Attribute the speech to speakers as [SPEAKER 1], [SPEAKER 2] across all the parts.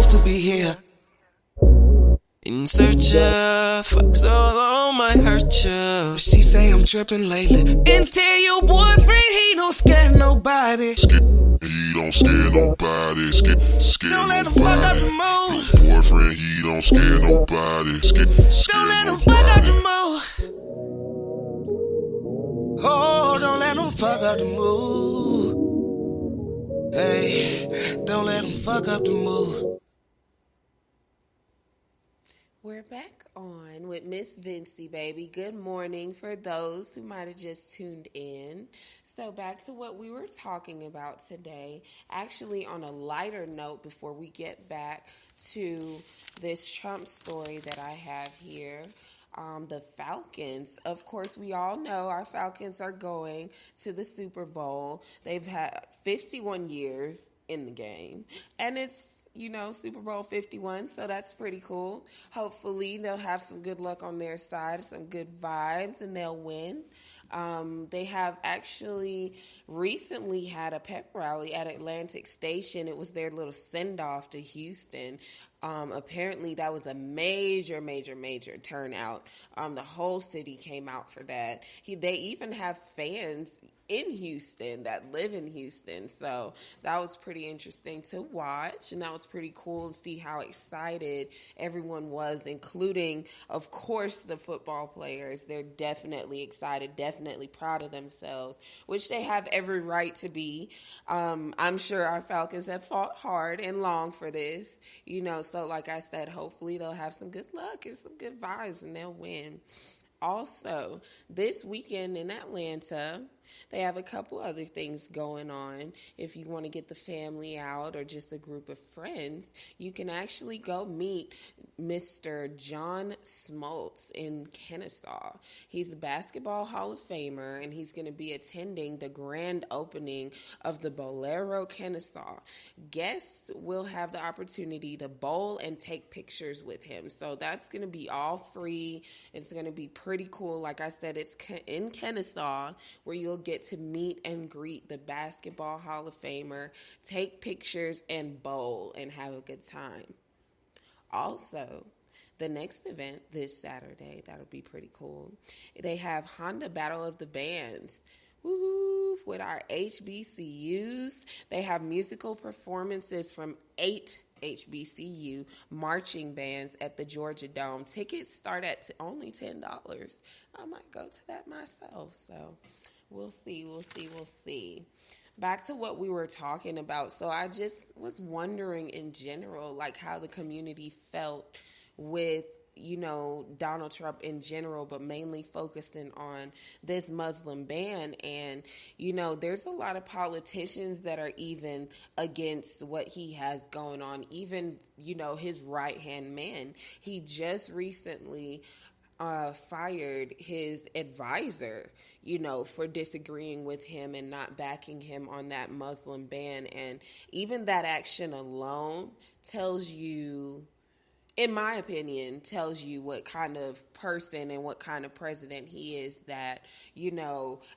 [SPEAKER 1] supposed to be here. In search of fucks all on might hurt you. She say I'm tripping lately. And tell your boyfriend he don't scare nobody.
[SPEAKER 2] He don't scare nobody.
[SPEAKER 1] Don't let him fuck up the mood.
[SPEAKER 2] Your boyfriend, he don't scare nobody.
[SPEAKER 1] Don't let him fuck up the mood. Oh, don't let him fuck up the mood. Hey, don't let him fuck up the mood.
[SPEAKER 3] We're back on with Miss VincyBaby. Good morning for those who might have just tuned in. So back to what we were talking about today. Actually, on a lighter note, before we get back to this Trump story that I have here. The Falcons, of course, we all know our Falcons are going to the Super Bowl. They've had 51 years in the game, and it's, Super Bowl 51, so that's pretty cool. Hopefully, they'll have some good luck on their side, some good vibes, and they'll win. They have actually recently had a pep rally at Atlantic Station. It was their little send-off to Houston. Apparently, that was a major turnout. The whole city came out for that. They even have fans in Houston that live in Houston. So that was pretty interesting to watch, and that was pretty cool to see how excited everyone was, including, of course, the football players. They're definitely excited, definitely proud of themselves, which they have every right to be. I'm sure our Falcons have fought hard and long for this, so like I said, hopefully they'll have some good luck and some good vibes and they'll win. Also, this weekend in Atlanta, they have a couple other things going on. If you want to get the family out or just a group of friends, you can actually go meet Mr. John Smoltz in Kennesaw. He's the Basketball Hall of Famer, and he's going to be attending the grand opening of the Bolero Kennesaw. Guests will have the opportunity to bowl and take pictures with him. So that's going to be all free. It's going to be pretty cool. Like I said, it's in Kennesaw, where you'll get to meet and greet the Basketball Hall of Famer, take pictures, and bowl and have a good time. Also, the next event this Saturday, that'll be pretty cool. They have Honda Battle of the Bands. Woo! With our HBCUs, they have musical performances from 8 HBCU marching bands at the Georgia Dome. Tickets start at only $10. I might go to that myself, so we'll see. Back to what we were talking about. So I just was wondering in general, like how the community felt with, Donald Trump in general, but mainly focusing on this Muslim ban. And, there's a lot of politicians that are even against what he has going on. Even, his right-hand man. He just recently fired his advisor, for disagreeing with him and not backing him on that Muslim ban. And even that action alone tells you, in my opinion, tells you what kind of person and what kind of president he is, that,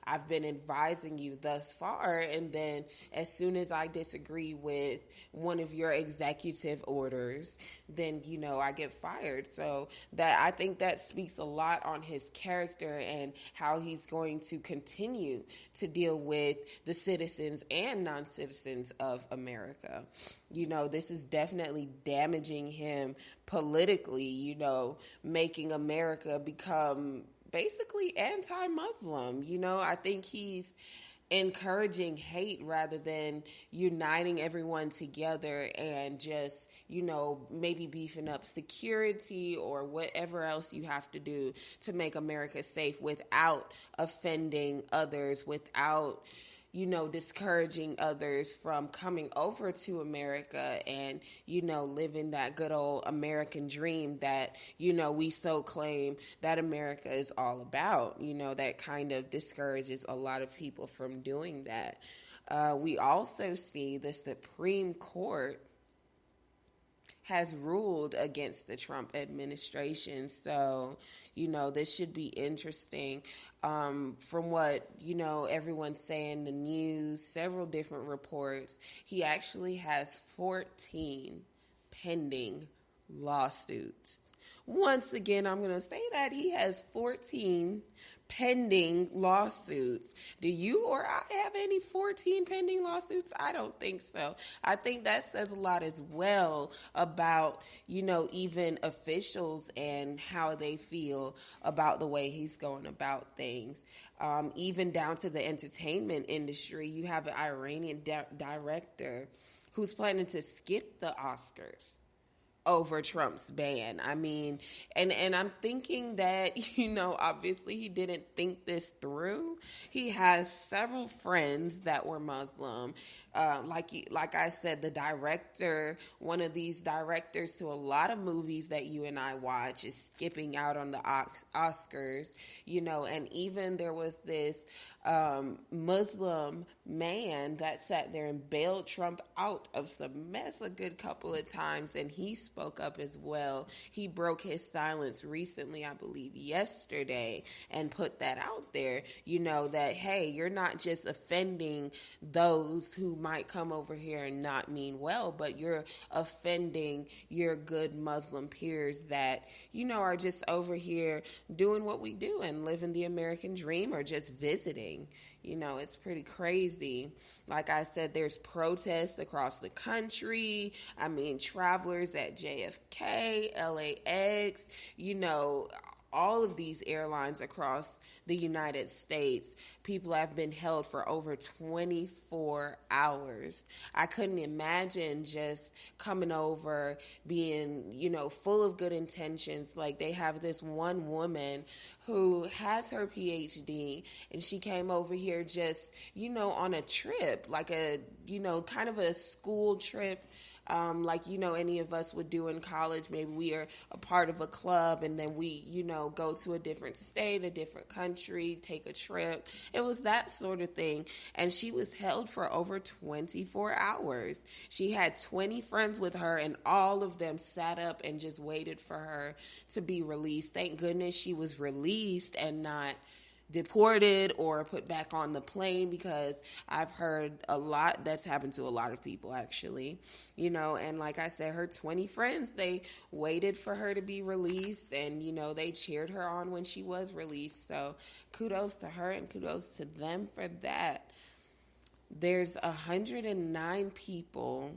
[SPEAKER 3] I've been advising you thus far, and then as soon as I disagree with one of your executive orders, then, I get fired. So I think that speaks a lot on his character and how he's going to continue to deal with the citizens and non-citizens of America. This is definitely damaging him politically, making America become basically anti-Muslim. I think he's encouraging hate rather than uniting everyone together and just, maybe beefing up security or whatever else you have to do to make America safe without offending others, without discouraging others from coming over to America and, living that good old American dream that, we so claim that America is all about. That kind of discourages a lot of people from doing that. We also see the Supreme Court has ruled against the Trump administration. So, this should be interesting. From what, everyone's saying, the news, several different reports, he actually has 14 pending lawsuits. Once again, I'm going to say that he has 14 pending lawsuits. Do you or I have any 14 pending lawsuits? I don't think so. I think that says a lot as well about, even officials and how they feel about the way he's going about things. Even down to the entertainment industry, you have an Iranian director who's planning to skip the Oscars over Trump's ban. I mean, and I'm thinking that, obviously he didn't think this through. He has several friends that were Muslim. Like I said, the director, one of these directors to a lot of movies that you and I watch, is skipping out on the Oscars, and even there was this Muslim man that sat there and bailed Trump out of some mess a good couple of times, and he spoke up as well. He broke his silence recently, I believe yesterday, and put that out there, that, hey, you're not just offending those who might come over here and not mean well, but you're offending your good Muslim peers that, are just over here doing what we do and living the American dream or just visiting. It's pretty crazy. Like I said, there's protests across the country. I mean, travelers at JFK, LAX, all of these airlines across the United States, people have been held for over 24 hours. I couldn't imagine just coming over being, full of good intentions. Like, they have this one woman who has her PhD, and she came over here just, on a trip, like a, kind of a school trip. Like, any of us would do in college. Maybe we are a part of a club and then we, go to a different state, a different country, take a trip. It was that sort of thing. And she was held for over 24 hours. She had 20 friends with her, and all of them sat up and just waited for her to be released. Thank goodness she was released and not deported or put back on the plane, because I've heard a lot that's happened to a lot of people, actually, and like I said, her 20 friends, they waited for her to be released, and they cheered her on when she was released. So kudos to her and kudos to them for that. There's 109 people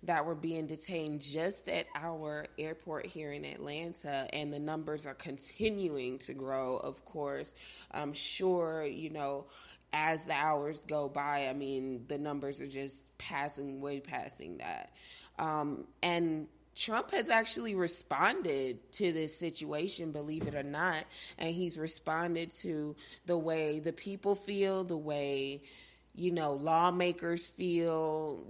[SPEAKER 3] that were being detained just at our airport here in Atlanta, and the numbers are continuing to grow, of course. I'm sure, as the hours go by, I mean, the numbers are just way passing that. And Trump has actually responded to this situation, believe it or not, and he's responded to the way the people feel, the way lawmakers feel,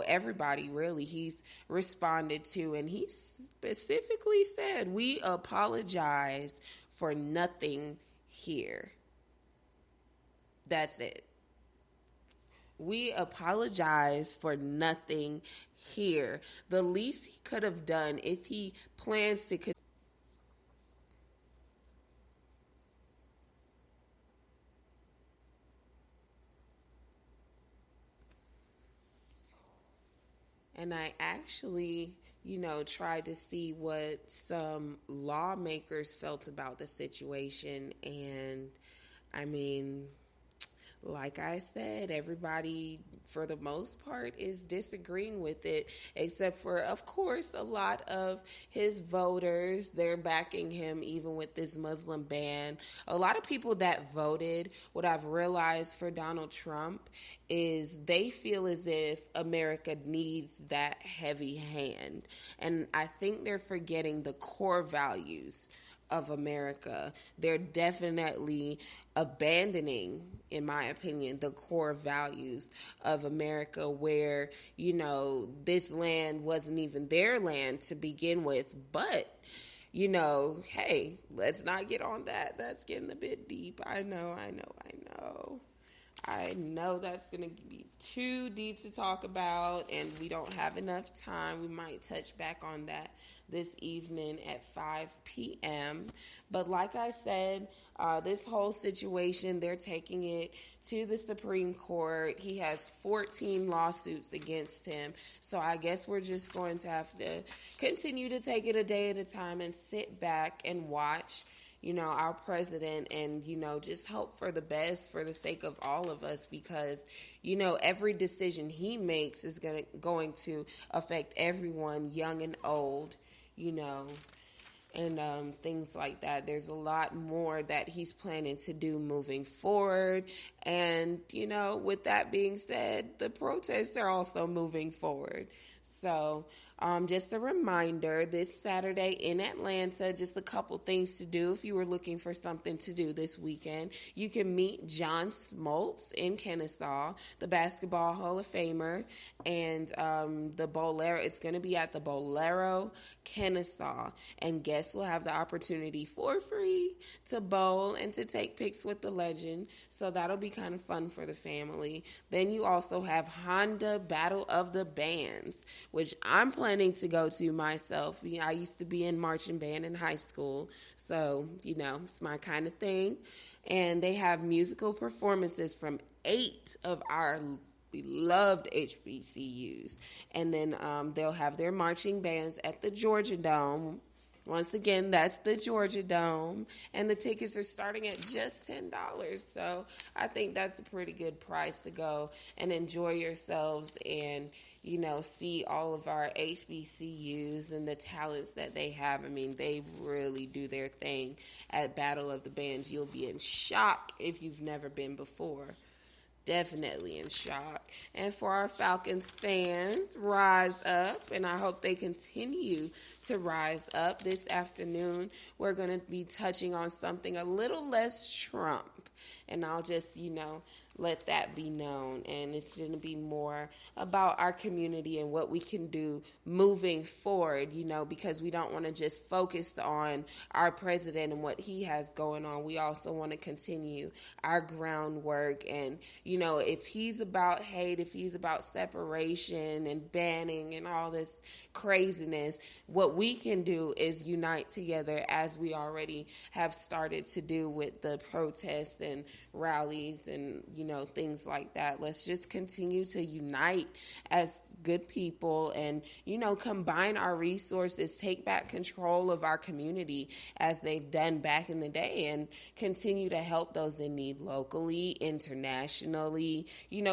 [SPEAKER 3] everybody really, he's responded to, and he specifically said, we apologize for nothing here. That's it. We apologize for nothing here. The least he could have done, if he plans to And I actually, tried to see what some lawmakers felt about the situation. And I mean, like I said, everybody, for the most part, is disagreeing with it, except for, of course, a lot of his voters. They're backing him even with this Muslim ban. A lot of people that voted, what I've realized for Donald Trump, is they feel as if America needs that heavy hand. And I think they're forgetting the core values of America. They're definitely abandoning, in my opinion, the core values of America, where, this land wasn't even their land to begin with. But, hey, let's not get on that. That's getting a bit deep. I know. I know that's going to be too deep to talk about, and we don't have enough time. We might touch back on that this evening at 5 p.m. But like I said, this whole situation, they're taking it to the Supreme Court. He has 14 lawsuits against him. So I guess we're just going to have to continue to take it a day at a time and sit back and watch, our president, and, just hope for the best for the sake of all of us, because, every decision he makes is going to affect everyone, young and old, and things like that. There's a lot more that he's planning to do moving forward. And, with that being said, the protests are also moving forward. So just a reminder, this Saturday in Atlanta, just a couple things to do if you were looking for something to do this weekend. You can meet John Smoltz in Kennesaw, the Basketball Hall of Famer, and the Bolero. It's going to be at the Bolero, Kennesaw. And guests will have the opportunity for free to bowl and to take pics with the legend. So that'll be kind of fun for the family. Then you also have Honda Battle of the Bands, which I'm planning to go to myself. I used to be in marching band in high school, so, it's my kind of thing. And they have musical performances from 8 of our beloved HBCUs. And then they'll have their marching bands at the Georgia Dome. Once again, that's the Georgia Dome, and the tickets are starting at just $10. So I think that's a pretty good price to go and enjoy yourselves and, see all of our HBCUs and the talents that they have. I mean, they really do their thing at Battle of the Bands. You'll be in shock if you've never been before. Definitely in shock. And for our Falcons fans, rise up, and I hope they continue to rise up. This afternoon, we're going to be touching on something a little less Trump, and I'll just, let that be known. And it's going to be more about our community and what we can do moving forward, because we don't want to just focus on our president and what he has going on. We also want to continue our groundwork. And, if he's about hate, if he's about separation and banning and all this craziness, what we can do is unite together, as we already have started to do with the protests and rallies and, things like that. Let's just continue to unite as good people and, combine our resources, take back control of our community as they've done back in the day, and continue to help those in need locally, internationally.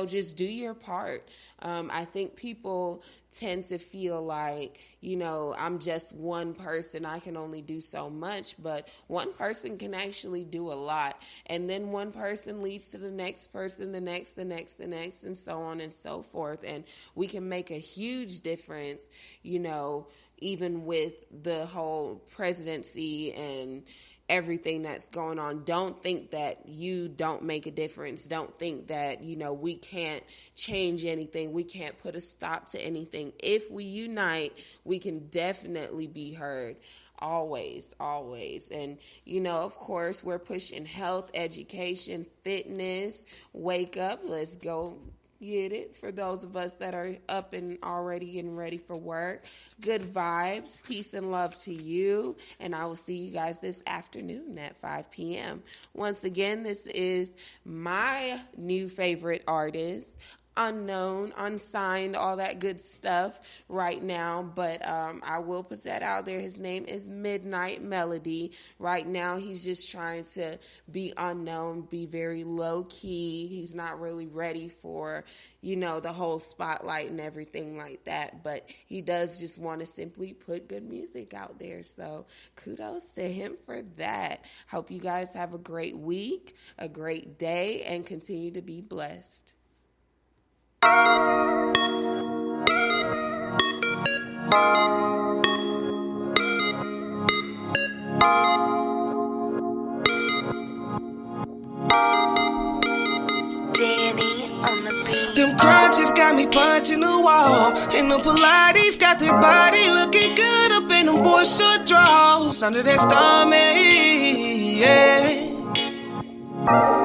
[SPEAKER 3] Just do your part. I think people tend to feel like, I'm just one person. I can only do so much, but one person can actually do a lot. And then one person leads to the next person, the next, and so on and so forth. And we can make a huge difference, even with the whole presidency and everything that's going on. Don't think that you don't make a difference. Don't think that, we can't change anything. We can't put a stop to anything. If we unite, we can definitely be heard. Always. And, of course, we're pushing health, education, fitness, wake up. Let's go get it. For those of us that are up and already getting ready for work, good vibes, peace and love to you. And I will see you guys this afternoon at 5 p.m. Once again, this is my new favorite artist. Unknown, unsigned, all that good stuff right now, but I will put that out there. His name is Midnight Melody. Right now, he's just trying to be unknown, be very low-key. He's not really ready for, the whole spotlight and everything like that, but he does just want to simply put good music out there, so kudos to him for that. Hope you guys have a great week, a great day, and continue to be blessed.
[SPEAKER 1] Them crunches got me punching the wall, and the Pilates got their body looking good up in them boy short draws under that stomach, yeah.